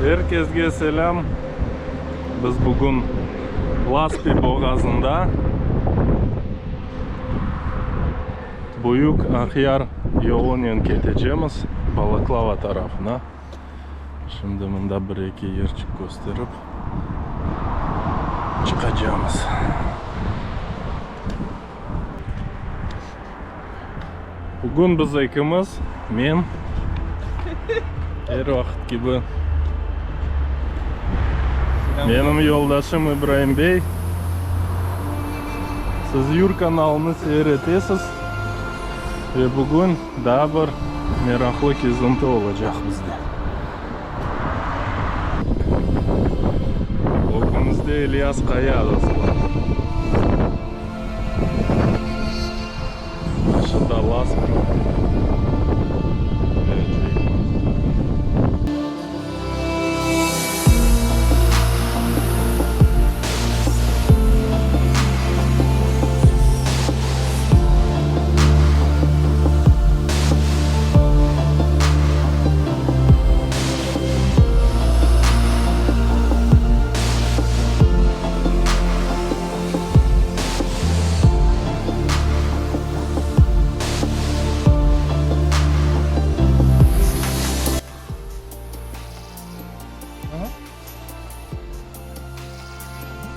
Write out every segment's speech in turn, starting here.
Herkesге selam. Biz bugün Laspi boğazında Büyük Akhyar yolundan keteceğimiz Balaklava tarafına. Şimdi bunda bir iki yerçik gösterip çıkacağımız. Bugün biz ikimiz, men her vakit gibi benim yoldaşım İbrahim Bey. Siz Yur kanalını seyretesiz ve bugün daha bir meraklı gezinti olacak bizde. Okumuzda İlyas Kaya adası var. Aşağıda Laspi.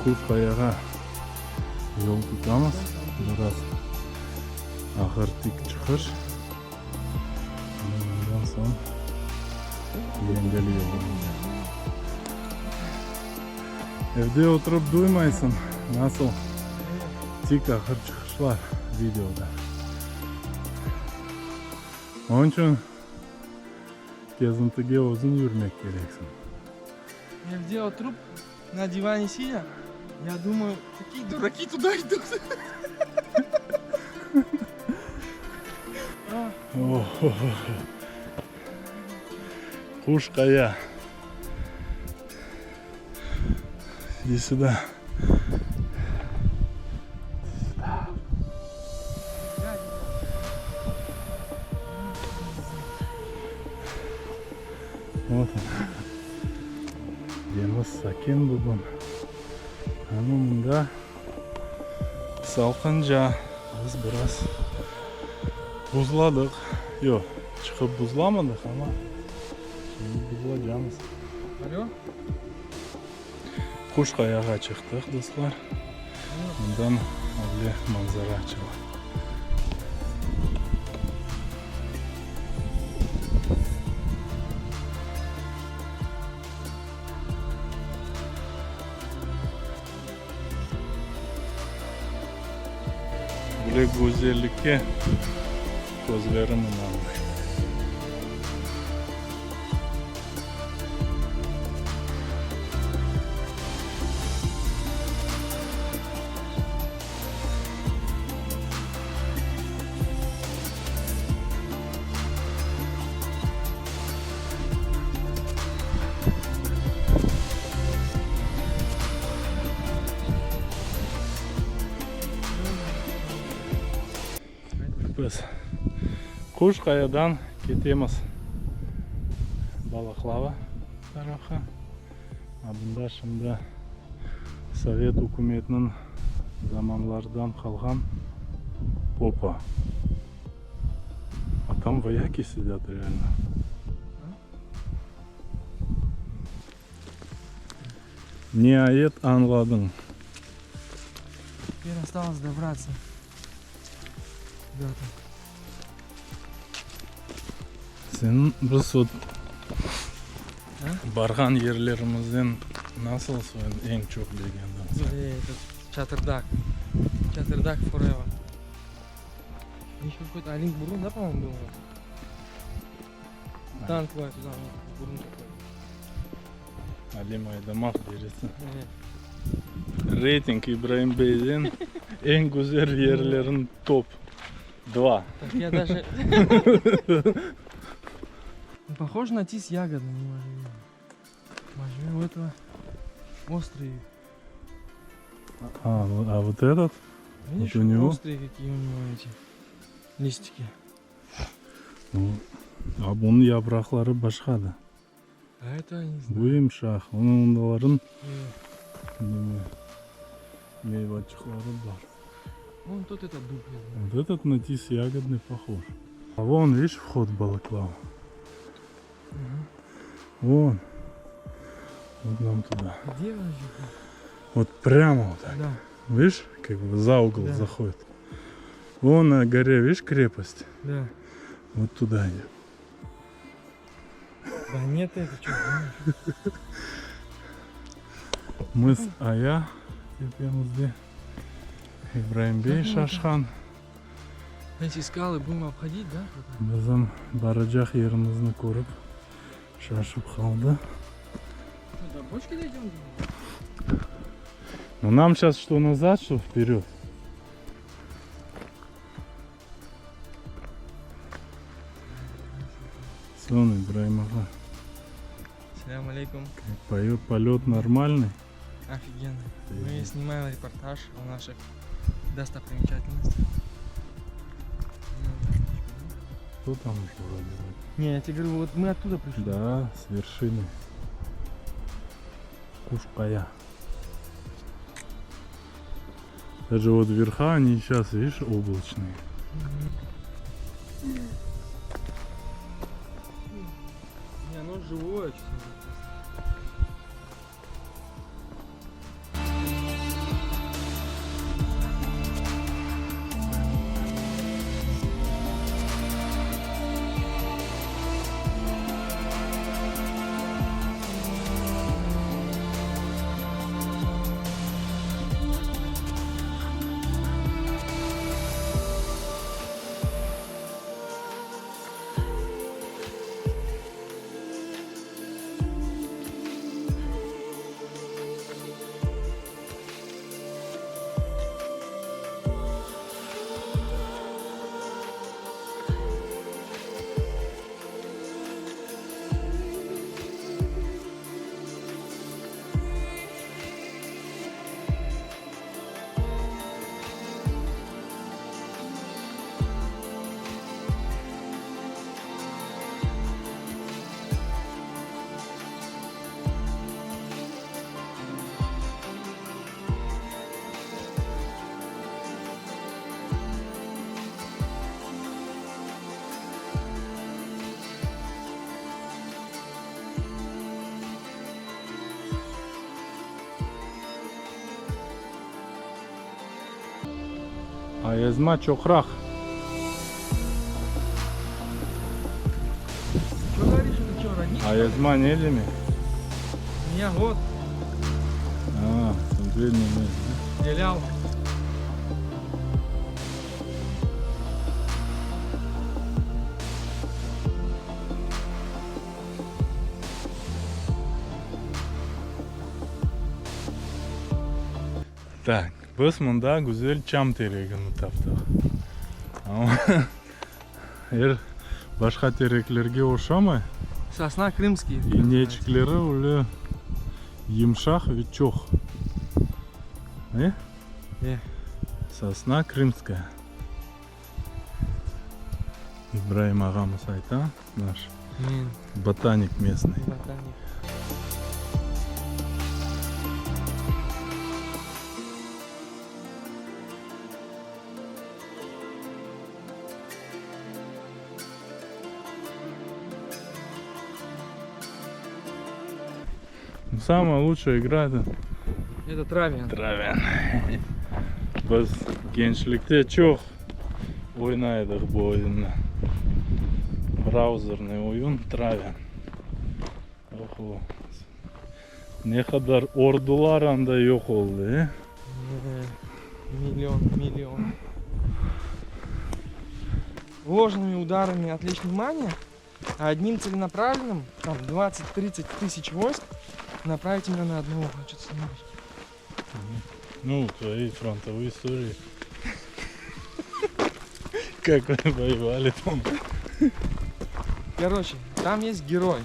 Kuşkayaga yol tutamiz. Biraz ahir tik çıkış. Ondan so'ng yengil yo'l. Evde oturup duymaysan nasıl tik ahir çıkışlar videoda. Onun için gezintiga o'zing yurmak keraksan. Evде oturup на диване сидя, я думаю, какие дураки туда идут. Кушкая. Иди сюда. Вот он. Deniz sakin bugün. Hanımda salkınca biz biraz buzladık. Yok, çıkıp buzlamadık ama şimdi buzlayacağız. Alo? Kuşkayaga çıktık dostlar. Bundan öyle manzara açılır. Böyle güzellikle gözlerim inanmıyor. Biz Kuşkaya'dan ketemiz Balaklava tarafı. Bunda şimdi Sovet hükümetinin zamanlardan kalgan popa. А там вояки сидят реально. Не ayet anladın. Теперь осталось добраться. Ребята. Senin bu bargan yerlerimizden nasıl en çok beğendin? Этот Чатырдак. Чатырдак forever. Еще какой-то Олимп Бурун, да, по-моему, был? Танковая туда, Бурун такой. Ali Maydamak birisi. Evet. Reyting İbrahim Bey'in en güzel yerlerin top 2. Так я даже... Похож на тис ягодный, у этого острые. А вот этот? Видишь, Вот у него? острые какие у него эти листики. А bunun yaprakları başkadır. А это не знаю. Буйымшах. Onun onların мейвачихлары бар. Вон тут этот дуб, я знаю. Вот этот на тис ягодный похож. А вон, видишь, вход в Балаклаву. Вон. Вот нам туда. Где он же? Вот прямо вот так. Да. Видишь, как бы за угол Да. заходит. Вон на горе, видишь, крепость? Да. Вот туда идет. Да нет, это что? Мыс Ая тепемізде. Ибраимбей Шашхан. Эти скалы будем обходить, да? Біздің баражақ ерімізді көріп шашып қалды. До бочки дойдем? Ну нам сейчас что назад, что вперед. Сон, Ибраим ага. Салям алейкум. Полет нормальный. Офигенно. Мы снимаем репортаж о наших достопримечательностях. Кто там еще вроде бы? Не, я тебе говорю, вот мы оттуда пришли. Да, с вершины. Кушкая. Даже вот верха они сейчас, видишь, облачные. Не, оно живое, честно. Аязма чохрах. Что говоришь, это что, родник? Аязма не леми. У меня год. А, смотри, не мы. Делял. Так, біз мұнда güzel чам терегін таптық. Башқа тереклерге ошамай, Сосна крымский. инечклері үлі емшақ вичох. Сосна крымская. Ибраим ағамыз айта, наш ботаник местный. Ботаник. Самая лучшая игра это Это травян. Травян. Біз gençlikte çok oynaydık bu oyunu. Браузерный oyun Travyan. Oho. Ne kadar ordular anda yok oldu. Миллион. Ложными ударами отвлечь внимание, а одним целенаправленным, там 20-30 тысяч войск, направить именно на одного. Что-то снимаешь. Ну, твои фронтовые истории. Как вы воевали там? Короче, там есть герой.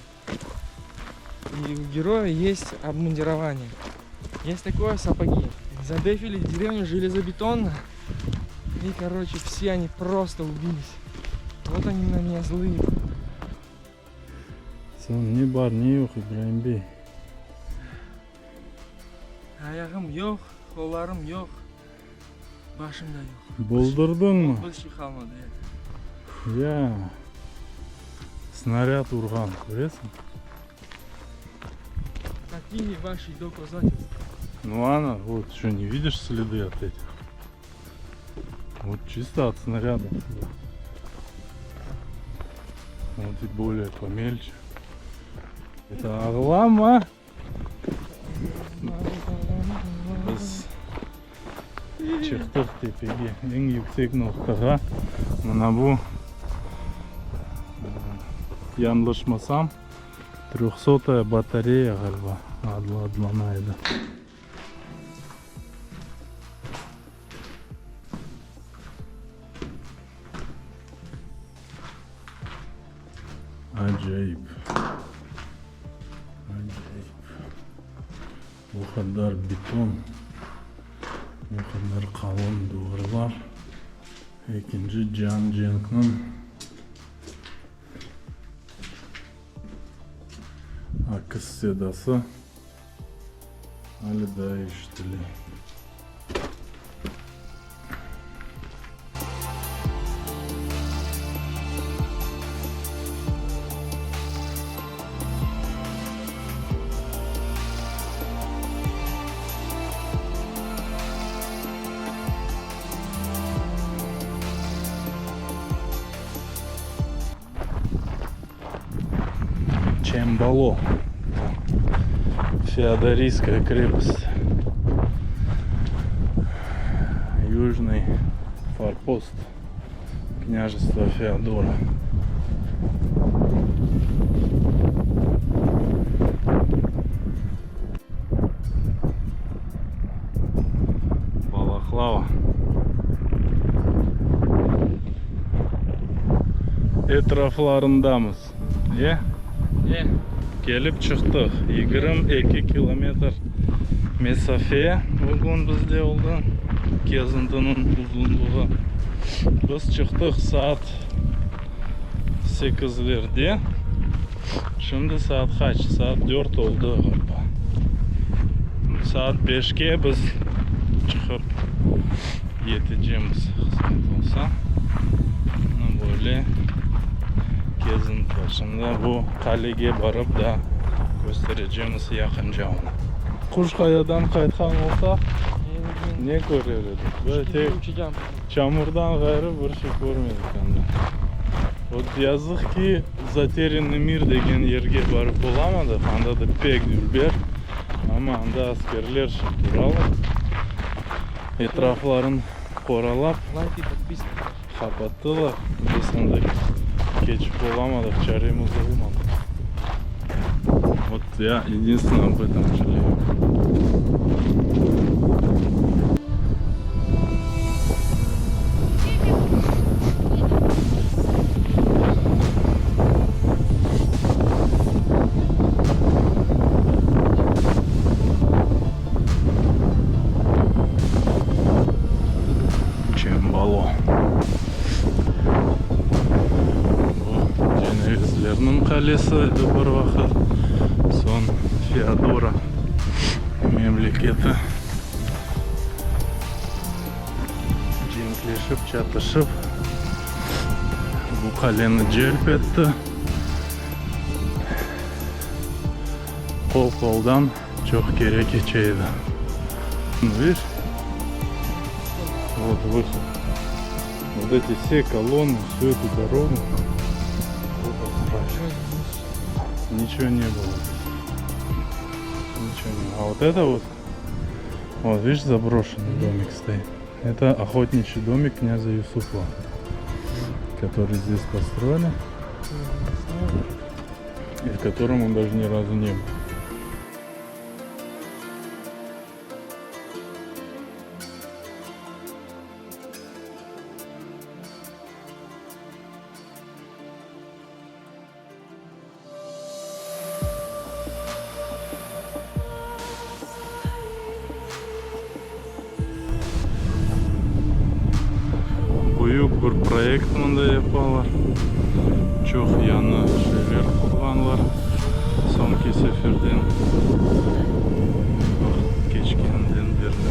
И у героя есть обмундирование. Есть такое сапоги. Задефили деревню железобетонно. И, короче, все они просто убились. Вот они на меня злые. Сон не бар, не yok İbrahim Bey. Ayağım yok, kollarım yok. Başım da yok. Buldurdun mu? Bir şey kalmadı ya. Ya. Снаряд урган, көресің? Какими ваши доказательства? Ну Анна, вот что, не видишь следы от этих? Вот чисто от снаряда. Вот и более помельче. Это ағлама. Біз шықтық тепеге, ең yüksek ноқтаға. Мына бұл, yanlışmasam 300 батарея galiba adlanaydı. Acayip. Acayip. Bu kadar beton, bu kadar kalın duvarlar. İkinci Can Cenk'in akış sedası hala daha işitiliyor. Чембало. Феодорийская крепость. Южный форпост княжества Феодора. Балаклава. Etraflarındamız. Ye? Gelip çıktık. 22 kilometre mesafeye bugün bizde oldu. Gezintinin uzunluğu. Biz çıktık saat 8'lerde. Şimdi saat kaç? Saat 4 oldu galiba. Saat 5'ke biz çıkıp yeteceğimiz kısmet olsa. Böyle gezinti var. Şimdi bu kaleye barıp da göstereceğimiz yakınca onu. Kuşkaya'dan kaytkan olsak ne görürdük? Böyle tek Uçacağım. çamurdan gayrı bir şey görmedik ondan. O yazık ki Zaterin Emir degen yerge barıp bulamadık. Anda da pek ülber. Ama anda askerler duralım. Etrafların koralap Лайк и подписка. kapattılar. Biz anda geçip olamadık. Çaremiz olmadı. Вот я единственное об этом жалею. Чембало. Bu Cenevizlerinin kalesi bir vakit. Son Феодора memleketi. Cenkleşip çatışıp bu kaleni celp etti. Kol koldan çok gerek geçeydi. Видишь? Вот выход. Вот эти все колонны, всю эту дорогу. Вот раскрашено. Ничего не было. Ничего не было. А вот это вот видишь, заброшенный домик стоит. Это охотничий домик князя Юсупова, который здесь построили, и в котором он даже ни разу не был. Büyük bir proyekt mında yapıyorlar. Çok yanı şeyler kullanırlar. So'nggi safardan vaqt kechgandan beri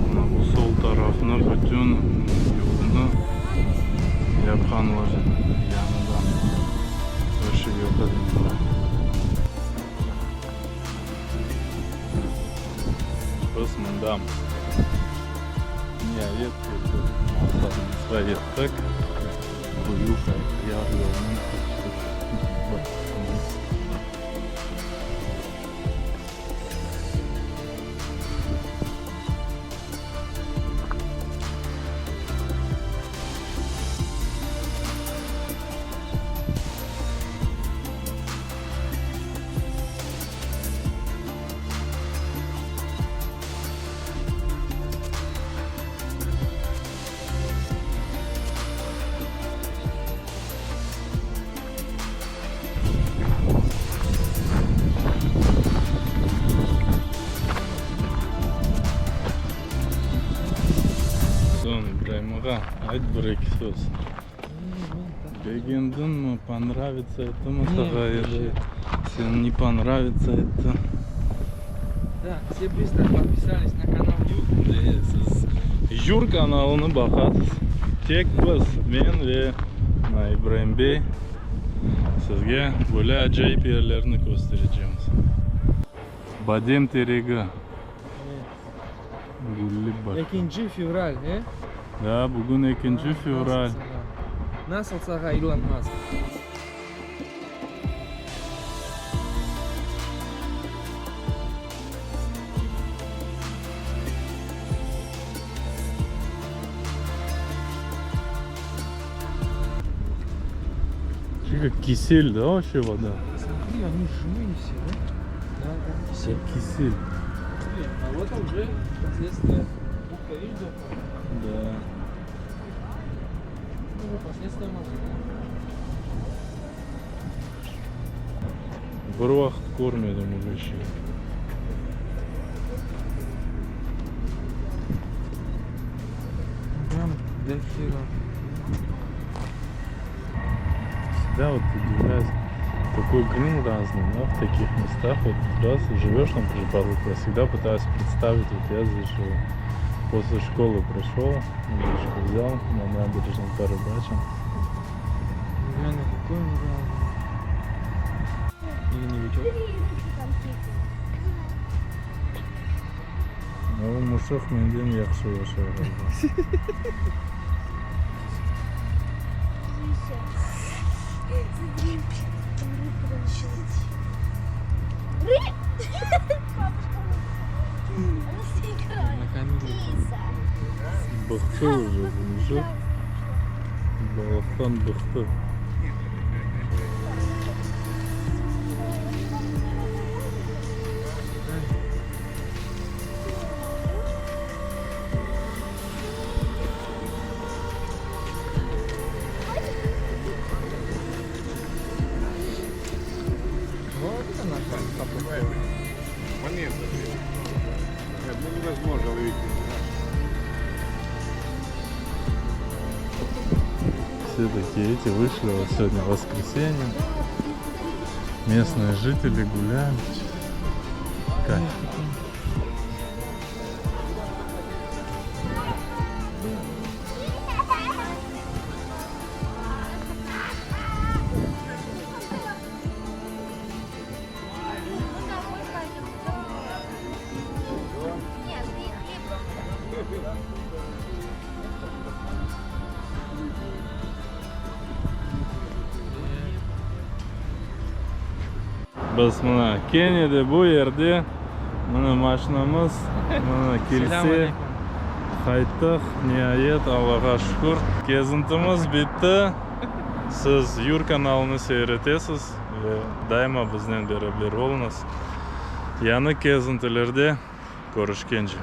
mana bu sol tarafni butun yo'lni yapganlar yonidan o'sha yo'qolganlar. Biz mundamiz. Nihayet maqsadimizga yetdik. Buyuk yar yo'lni İbrahim'a ayt bir-iki söz. Beğendin понравится это или если не понравится это? Да, все быстро подписались на канал Юр. Siz Jur kanalını bakasız. Tek biz, men ve İbrahim Bey sizge böyle acayip yerlerini göstereceğiz. Badem teregi. Gulli bak. 2 fevral, Да, bugün 2 fevral. Nasılsa Elon Musk. Как кисель, да, вообще вода? Смотри, они жмые все, да? Да, как кисель. Кисель. А вот уже последствия бухта, видишь, Да. последствия мазута. Bir vaqt ko'rmadim bu ishni. Прям до хера. Всегда вот удивляюсь, такой грин разный, да, в таких местах. Вот раз живешь там при Павловке, я всегда пытаюсь представить, вот я здесь живу. После школы пришел, удочку взял, на набережной порыбачил. Реально, какой он разный. Или новичок? Ну, мушах менден yaxshi yashaydi. На камере. Bıktı уже, muşak. Balıktan bıktı. Вот это наша капуста. Момент. Нет, ну невозможно выйти. Все такие эти вышли, вот сегодня воскресенье. Местные жители гуляют. Кайф. Biz mana Keniyada bu yerda mana mashinamiz mana kelsa qaytdik. Nihayet Allohga shukr. Kezintimiz bitdi. Siz Yur kanalini seyretasiz ve daima bizden beraber olunuz. Yana kezintilarda ko'rishguncha.